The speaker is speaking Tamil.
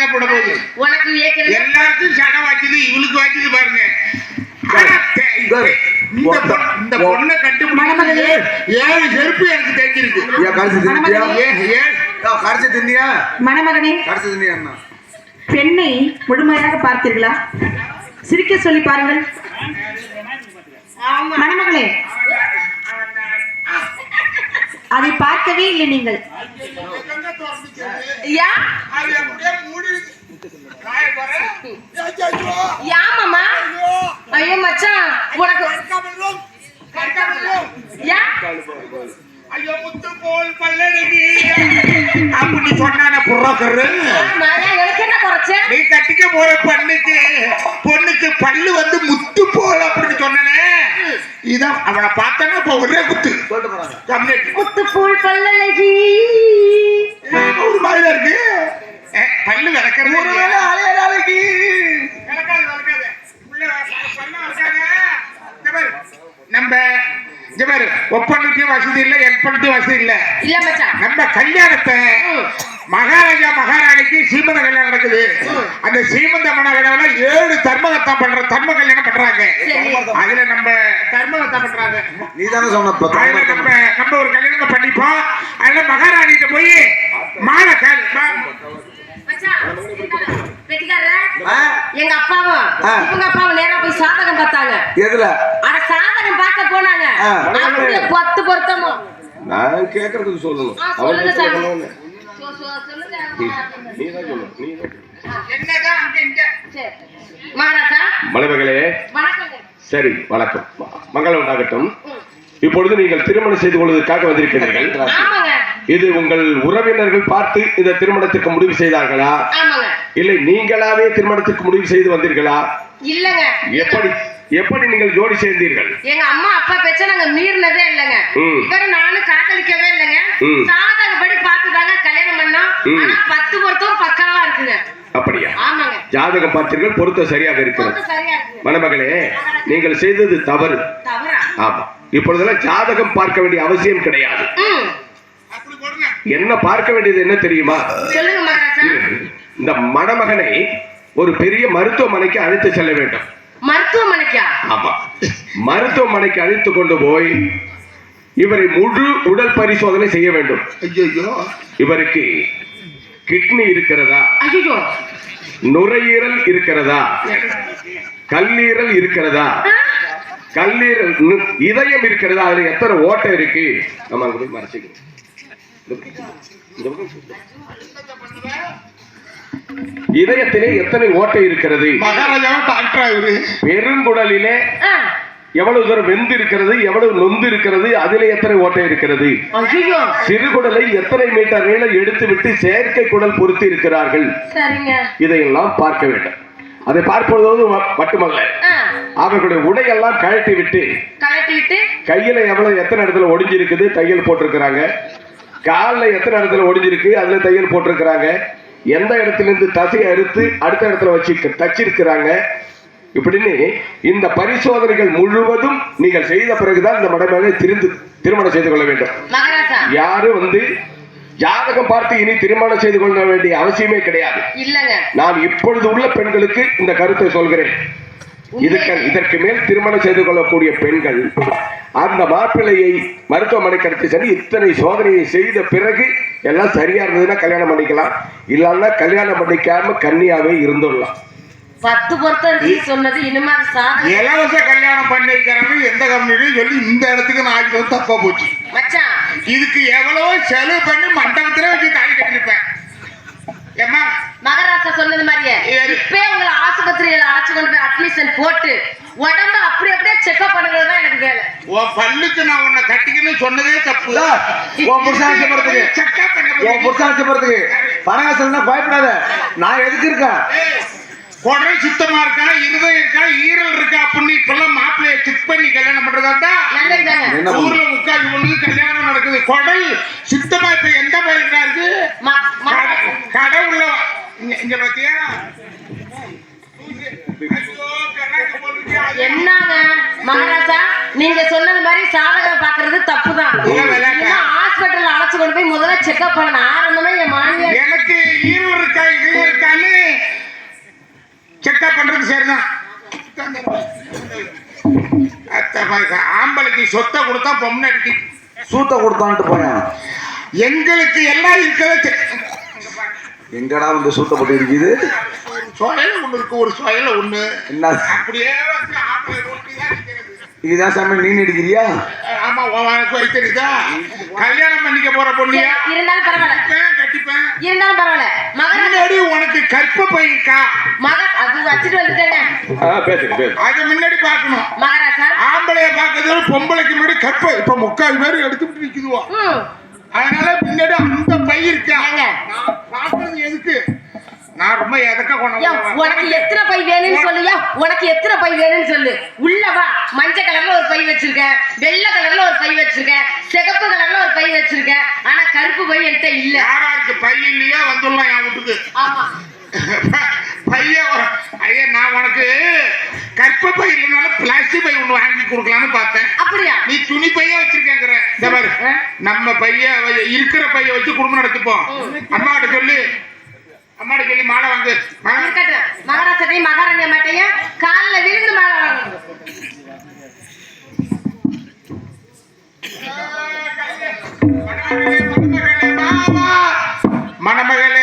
தாங்க போட போகுது. உனக்கு எல்லாருக்கும் சடம் வாக்குது, இவளுக்கு வாக்குது பாருங்க. இந்த பொண்ணை கண்டுபிடிக்கிறது 7 செருப்பு எனக்கு தெரிஞ்சிருக்கு. மணமகனே, பெண்ணை முழுமையாக பார்த்தீர்களா? சிரிக்க சொல்லி பாருங்கள். மணமகளே, அதை பார்க்கவே இல்லை நீங்கள். யாமாமா? ஐயோ மச்சான், உனக்கு ஐயோ முத்து போல் பல்லடகி அப்படி சொன்னான புறக்கரு. எனக்கு என்ன குறைச்ச? நீ கட்டிக்க போற பொண்ணுக்கு பல்லு வந்து முத்து போல் அப்படின்னு சொன்னனே. இதான் அவனை பார்த்தனா இப்ப ஒரே குத்து முத்து போல் பல்லடகி ஒரு மாதிரி இருக்கு. பல்லு விளக்கிறது நாளைக்கு நம்ம ஒப்பனுக்கு வசதி இல்ல, எப்பனுக்கு வசதி இல்ல. நம்ம கல்யாணத்தை மகாராஜா மகாராணிக்கு சீமந்த கல்யாணம் நடக்குது. அந்த சீமந்த மனகடவுல 7 தர்மகத்தம் தர்ம கல்யாணம் பண்றாங்க. அதுல நம்ம தர்மகத்தம் பண்றாங்க. நீதானே சொன்ன. அதுல நம்ம ஒரு கல்யாணம் பண்ணிப்போம். அதுல மகாராணிட்ட போய் மாலை எங்க அப்பாவும் இவங்க அப்பாவும் நேரா போய் சாதகம் பார்த்தாங்க. எதுல? அட சாதகம் பார்க்க போனாங்க. அப்படியே 10 பொருத்தமும். நான் கேக்குறதுக்கு சொல்லணும். சொல்லுங்க சார். சொல்லுங்க. என்னதான் அங்க சரி மகாராஜா. மலைமகளே வணக்கம். சரி, வணக்கம். மங்களம் உண்டாகட்டும். இப்பொழுது நீங்கள் திருமணம் செய்து கொள்வதற்காக வந்திருக்கிறீர்கள். இது உங்கள் உறவினர்கள் பார்த்து இந்த திருமணத்திற்கு முடிவு செய்தார்களா, இல்லை நீங்களாவே திருமணத்திற்கு முடிவு செய்து வந்தீர்களா? இல்லங்க. எப்படி நீங்கள் ஜோடி சேர்ந்தீர்கள்? எங்க அம்மா அப்பா பேச்ச நாங்க மீறினதே இல்லங்க. இவரும் நானும் காதலிக்கவே இல்லங்க. சாதகப்படி பார்த்துதாங்க கல்யாணம் பண்ணோம். ஆனா 10 பொருத்தம் பக்காவா இருக்குங்க. அப்படியா? ஆமாங்க. ஜாதகம் பார்த்தீர்கள், பொருத்தம் சரியாக இருக்கிறது. மணமகளே, நீங்கள் செய்தது தவறு. ஆமா. இப்பொழுதெல்லாம் ஜாதகம் பார்க்க வேண்டிய அவசியம் கிடையாது. என்ன பார்க்க வேண்டியது என்ன தெரியுமா? சொல்லுங்க மகாராஜா. இந்த மணமகனை ஒரு பெரிய மருத்துவமனைக்கு அழைத்து செல்ல வேண்டும். மருத்துவமனைக்கா? ஆமா, மருத்துவமனைக்கு அழைத்து கொண்டு போய் இவரை முழு உடல் பரிசோதனை செய்ய வேண்டும். இவருக்கு கிட்னி இருக்கிறதா, நுரையீரல் இருக்கிறதா, கல்லீரல் இருக்கிறதா, கல்லீரல் இதயம் இருக்கிறதா, அதுல எத்தனை ஓட்டை இருக்கு, நம்ம மறைச்சிக்கணும். இதயத்திலே எத்தனை ஓட்டை இருக்கிறது, பெருங்குடலிலே எவ்வளவு தூரம் வெந்து இருக்கிறது, எவ்வளவு நொந்து இருக்கிறது, அதிலே எத்தனை ஓட்டை இருக்கிறது, சிறுகுடலை எத்தனை மீட்டர் நீளம் எடுத்து விட்டு செயற்கை குடல் பொருத்தி இருக்கிறார்கள், இதையெல்லாம் பார்க்க வேண்டும். அதை பார்ப்பது மட்டுமல்ல, அவர்களுடைய உடையெல்லாம் கழட்டி விட்டு கையில எத்தனை இடத்துல ஒடிஞ்சிருக்குது தையல் போட்டிருக்கிறாங்க, காலில் எத்தனை இடத்துல ஒடிஞ்சிருக்கு அதுல தையல் போட்டிருக்கிறாங்க, எந்த இடத்துல இருந்து தசையை அறுத்து அடுத்த இடத்துல வச்சு தச்சிருக்கிறாங்க, இப்படின்னு இந்த பரிசோதனைகள் முழுவதும் நீங்கள் செய்த பிறகுதான் இந்த மடமேலை திருமணம் செய்து கொள்ள வேண்டும். யாரும் ஜாதகம் பார்த்து இனி திருமணம் செய்து கொள்ள வேண்டிய அவசியமே கிடையாது. நான் இப்பொழுது உள்ள பெண்களுக்கு இந்த கருத்தை சொல்கிறேன். இதற்கு மேல் திருமணம் செய்து கொள்ளக்கூடிய பெண்கள் அந்த மாப்பிள்ளையை மருத்துவமனைக்கு எடுத்து சென்று இத்தனை சோதனையை செய்த பிறகு எல்லாம் சரியா இருந்ததுன்னா கல்யாணம் பண்ணிக்கலாம், இல்லன்னா கல்யாணம் பண்ணிக்காம கன்னியாவே இருந்துடலாம். 10 பொருத்தம் சொன்னது இனிமே இலவச கல்யாணம் பண்ணிருக்கிறவங்க எந்த கம்பெனியும் சொல்லி இந்த இடத்துக்கு நான் தப்பா போச்சு மச்சான். இதுக்கு எவ்வளவோ செலவு பண்ணி மண்டபத்திலே வச்சு தாலி கட்டிருப்பேன். மகாராஜா சொன்னது மாதிரியே இப்பே உங்களை ஆஸ்பத்திரியில அழைச்சு கொண்டு போய் அட்மிஷன் போட்டு உடம்பு அப்படியே செக்அப் பண்ணுறதுதான் எனக்கு வேலை. உன் பல்லுக்கு நான் உன்னை கட்டிக்கணும்னு சொன்னதே தப்பு. பணம் பயப்படாத, நான் எதுக்கு இருக்கேன், குடல் சுத்தமா இருக்கா, இருதயம் இருக்கா, ஈரல் இருக்கா அப்படின்னு இப்பெல்லாம் மாப்பிள்ளைய செக் பண்ணி கல்யாணம் பண்றதா ஊர்ல முக்கால் பொண்ணுக்கு கல்யாணம் நடக்குது. குடல் சுத்தமா இப்ப எந்த பயிலுக்கா இருக்கு, கடவுள்ல இங்க பாத்தியா என்னங்க மகாராஜா, நீங்க சொன்னது மாதிரி சாதகம் பாக்குறது தப்புதான். ஹாஸ்பிட்டல் அழைச்சு கொண்டு போய் முதல்ல செக்அப் பண்ண ஆரம்பமே என் மாநில எனக்கு ஈரல் இருக்கா, இது இருக்கான்னு செக்கப் பண்றது சரிதான். ஆம்பளைக்கு சொத்தை கொடுத்தா பொம்னடிக்கு சூத்த கொடுத்தான்ட்டு போயேன். எங்களுக்கு எல்லாம் இருக்கிறது. எங்கடா வந்து சூத்த போட்டு இருக்குது? சொயல ஒண்ணு இருக்கு, ஒரு சொயல ஒண்ணு என்ன அப்படியே வந்து ஆம்பளை ரோட்டி தான் இருக்கிறது. இதுதான் சாமி நீ அடிக்கிறியா? ஆமா, உனக்கு வைத்திருக்கா? கல்யாணம் பண்ணிக்க போற பொண்ணியா? இருந்தாலும் பரவாயில்ல, கட்டிப்பேன். இருந்தாலும் பரவாயில்ல. முன்னாடி உனக்கு கற்ப பைக்கா அது வச்சுட்டு வந்துட்டேங்க. பேசுங்க. அது முன்னாடி பாக்கணும். மகாராஜா ஆம்பளைய பாக்குறது பொம்பளைக்கு முன்னாடி கற்ப. இப்ப 3/4 பேர் எடுத்துட்டு நிக்குதுவா. அதனால முன்னாடி அந்த பை இருக்கா? நான் பாக்குறது எதுக்கு? நான் ரொம்ப எதக்க உனக்கு எத்தனை பை வேணும்னு சொல்லுயா? உனக்கு எத்தனை பை வேணும்னு சொல்லு. உள்ளவா மஞ்சள் கலர்ல ஒரு பை வச்சிருக்கேன், வெள்ளை கலர்ல ஒரு பை வச்சிருக்கேன், சிகப்பு கலர்ல ஒரு பை வச்சிருக்கேன். ஆனா கருப்பு பை என்கிட்ட இல்ல. யாராருக்கு பை இல்லையா வந்துடலாம் என் வீட்டுக்கு. ஆமா பைய ஐயா, நான் உனக்கு கற்ப பை இல்லைனாலும் பிளாஸ்டிக் பை ஒண்ணு வாங்கி கொடுக்கலான்னு பார்த்தேன். அப்படியா? நீ துணி பைய வச்சிருக்கேங்கிற. நம்ம பைய இருக்கிற பைய வச்சு குடும்பம் நடத்திப்போம். அம்மாட்ட சொல்லி மாலை வாங்கு. மகாராஜத்தையும் மகாராணிய மாட்டையும் காலில் விழுந்து மாலை வாங்க. மணமகளே